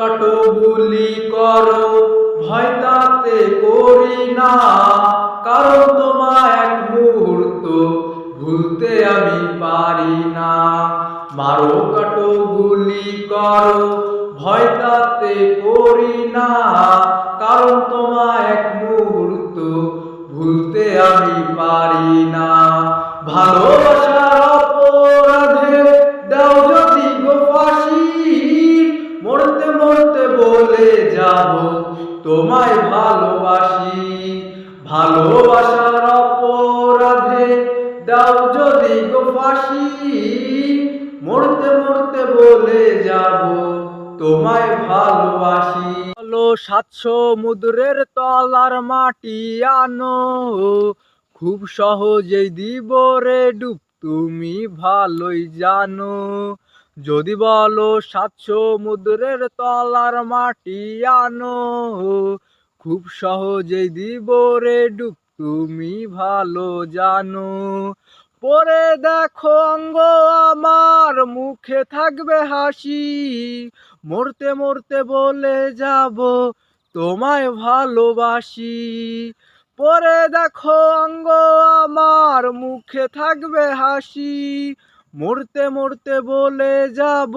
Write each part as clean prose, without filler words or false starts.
কাটো গুলি করো ভয় তাতে করি না, কারণ তোমায় এক মুহূর্ত ভুলতে আমি পারি না। মারো কাটো গুলি করো ভয় তাতে করি না, কারণ তোমায় এক মুহূর্ত ভুলতে আমি পারি না। ভালোবাসার অপরাধে দাও যদি গো ফাঁসি, মরতে মরতে বলে যাব তোমায় ভালোবাসি। ভালোবাসার অপরাধে দাও যদি গো ফাঁসি, মরতে মরতে বলে যাব তোমায় ভালোবাসি। বলো ৭ সমুদ্রের তলার মাটি আনো, খুব সহজেই দিব রে ডুব তুমি ভালোই জানো। যদি বলো ৭ সমুদ্রের তলার মাটি আনো, খুব সহজেই দিব রে ডুব তুমি ভালো জানো। পরে দেখো অঙ্গ আমার মুখে থাকবে হাসি, মরতে মরতে বলে যাব তোমায় ভালোবাসি। পরে দেখো অঙ্গ আমার মুখে থাকবে হাসি, মরতে মরতে বলে যাব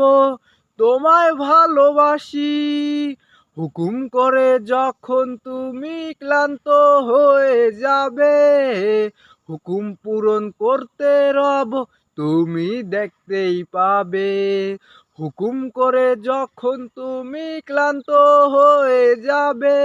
তোমায় ভালোবাসি। হুকুম করে যখন তুমি ক্লান্ত হয়ে যাবে, হুকুম পূরণ করতে রব তুমি দেখতেই পাবে। হুকুম করে যখন তুমি ক্লান্ত হয়ে যাবে,